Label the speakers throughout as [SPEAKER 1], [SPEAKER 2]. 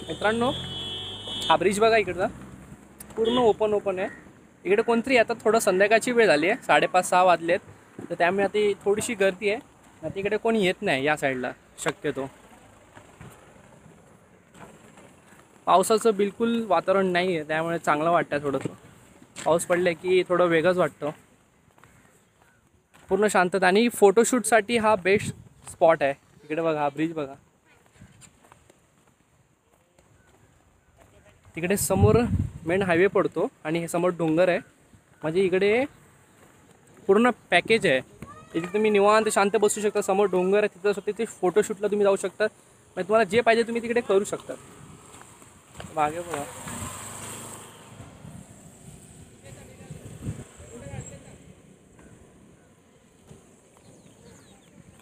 [SPEAKER 1] मित्रांनो, हा ब्रिज बघा इकडचा पूर्ण ओपन आहे। इकडे कोणतरी आता थोडं संध्याकाळची वेळ झाली आहे, 5:30-6 वाजलेत, तर त्यामुळे आता थोडीशी गर्दी आहे। आता इकडे कोणी येत नाही या साईडला शक्यतो। पावसाचं बिलकुल वातावरण नाही आहे, त्यामुळे चांगलं वाटतं। थोडंसं पाऊस पडले की थोडं वेगळंच वाटतं, पूर्ण शांतता। आणि फोटोशूटसाठी हा बेस्ट स्पॉट आहे। इकडे बघा, हा ब्रिज बघा, तिकडे समोर मेन हायवे पडतो आणि हे समोर डोंगर आहे। म्हणजे इकडे पूर्ण पॅकेज आहे, इथे तुम्ही निवांत शांत बसू शकता। समोर डोंगर आहे, तिथं तिथे फोटोशूटला तुम्ही जाऊ शकता। म्हणजे तुम्हाला जे पाहिजे तुम्ही तिकडे करू शकता। मागे बघा,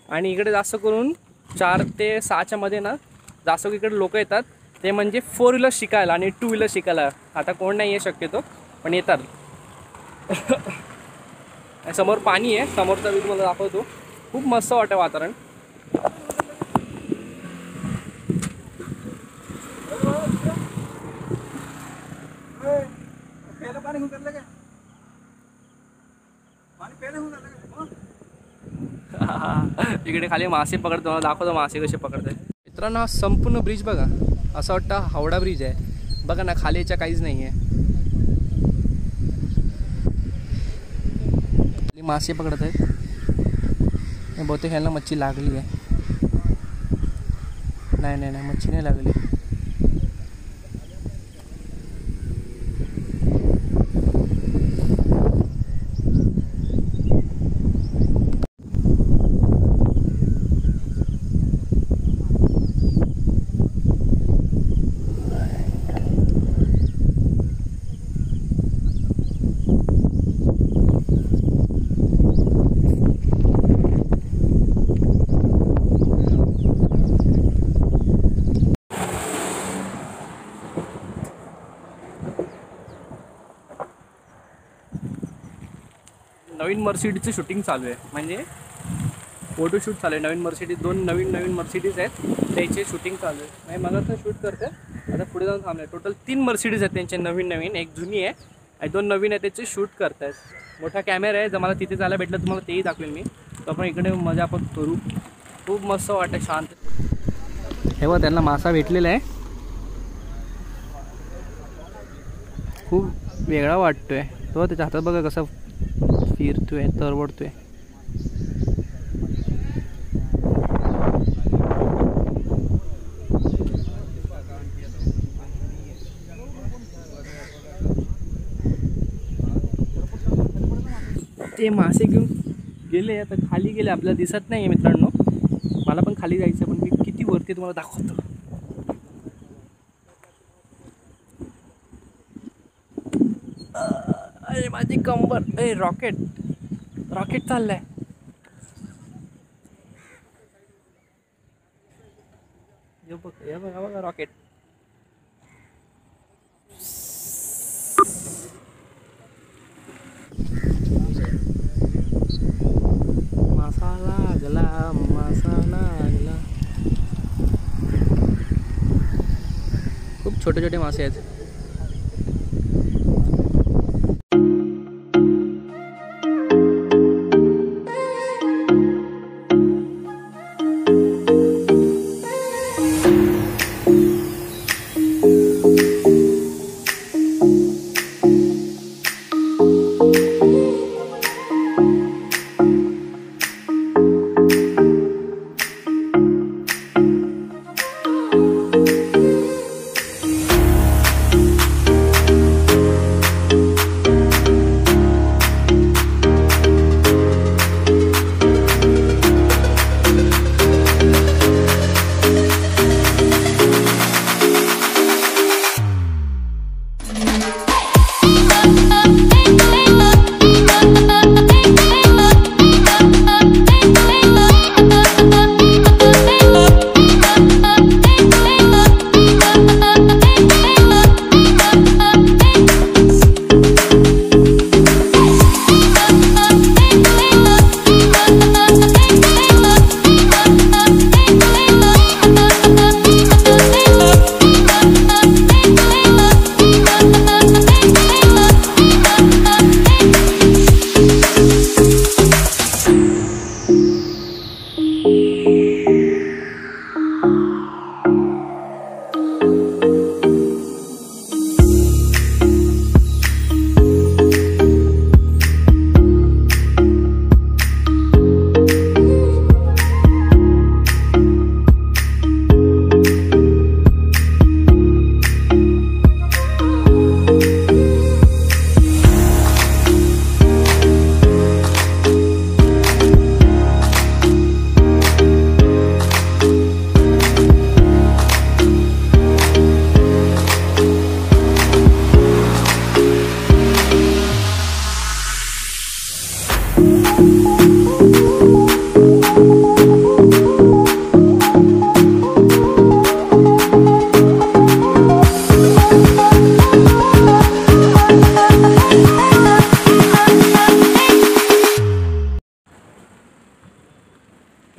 [SPEAKER 1] आणि इकडे जास्त करून 4 ते 6च्या मध्ये ना जास्त इकडे लोक येतात, ते म्हणजे 4 व्हीलर शिकायला आणि 2 व्हीलर शिकायला। आता कोण नाही आहे शक्यतो, पण येतात। समोर पाणी आहे, समोरचा व्ह्यू तुम्हाला दाखवतो। खूप मस्त वाटतं वातावरण। इकडे खाली मासे पकडतो, मला दाखवतो मासे कसे पकडतात। मित्रांनो, हा संपूर्ण ब्रिज बघा, असं वाटतं हावडा ब्रिज आहे। बघा ना, खाली याच्या काहीच नाही आहे। मासे पकडत आहेत, बहुतेक ह्याला मच्छी लागली आहे। नाही, मच्छी नाही लागली। नवीन मर्सिडीजचं शूटिंग चालू आहे, म्हणजे फोटोशूट चालू आहे। नवीन मर्सिडीज, 2 नवीन मर्सिडीज आहेत, त्याचे शूटिंग चालू आहे। म्हणजे मला तर शूट करते, आता पुढे जाऊन थांबले। टोटल 3 मर्सिडीज आहेत त्यांचे, नवीन, एक जुनी आहे आणि 2 नवीन आहे, त्याचे शूट करत आहेत। मोठा कॅमेरा आहे, जर मला तिथे जायला भेटलं तुम्हाला तेही दाखवेल मी। तर आपण इकडे मजा आपण करू, खूप मस्त वाटतं, शांत। हे बघा, त्यांना मासा भेटलेला आहे, खूप वेगळा वाटतोय तो। त्याच्या हातात बघा कसं फिरतोय, तरवडतोय। ते मासे घेऊन गेले, आता खाली गेले, आपल्याला दिसत नाही आहे। मित्रांनो, मला पण खाली जायचं, पण मी किती वरती तुम्हाला दाखवतो। अरे माझी कंबर, रॉकेट चाललाय। हे बघा रॉकेट। मासा लागला, मासा लागला. खूप छोटे छोटे मासे आहेत.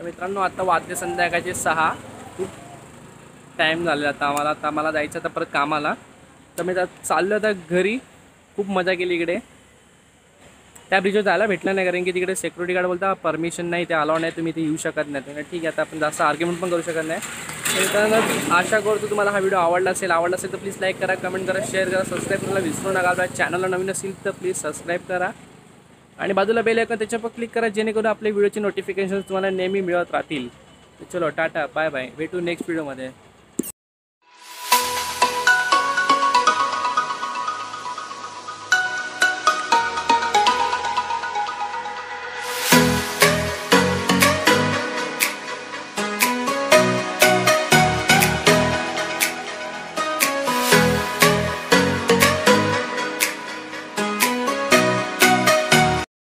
[SPEAKER 1] मित्रांनो आता वाजले संध्याकाळचे 6. खूप टाईम झालेला आता आम्हाला जायचं आता परत कामाला. तर मी चाललो आता घरी. खूप मजा केली इकडे. त्या ब्रिजवर जायला भेटलं नाही कारण की तिकडे सिक्युरिटी गार्ड बोलता परमिशन नाही, ते अलाव नाही, तुम्ही ते येऊ शकत नाही. ठीक आहे आता आपण जास्त आर्ग्युमेंट पण करू शकत नाही. मित्रांनो आशा करतो तुम्हाला हा व्हिडिओ आवडला असेल तर प्लीज लाईक करा, कमेंट करा, शेअर करा, सबस्क्राईब करायला विसरू नका. आपल्या चॅनलला नवीन असेल तर प्लीज सबस्क्राईब करा आणि बाजूला बेल आयकॉन त्याच्यावर क्लिक करा जेणेकरून आपल्या व्हिडिओची नोटिफिकेशन तुम्हाला नेहमी मिळत राहतील. चलो टाटा बाय बाय, भेटू नेक्स्ट व्हिडिओमध्ये.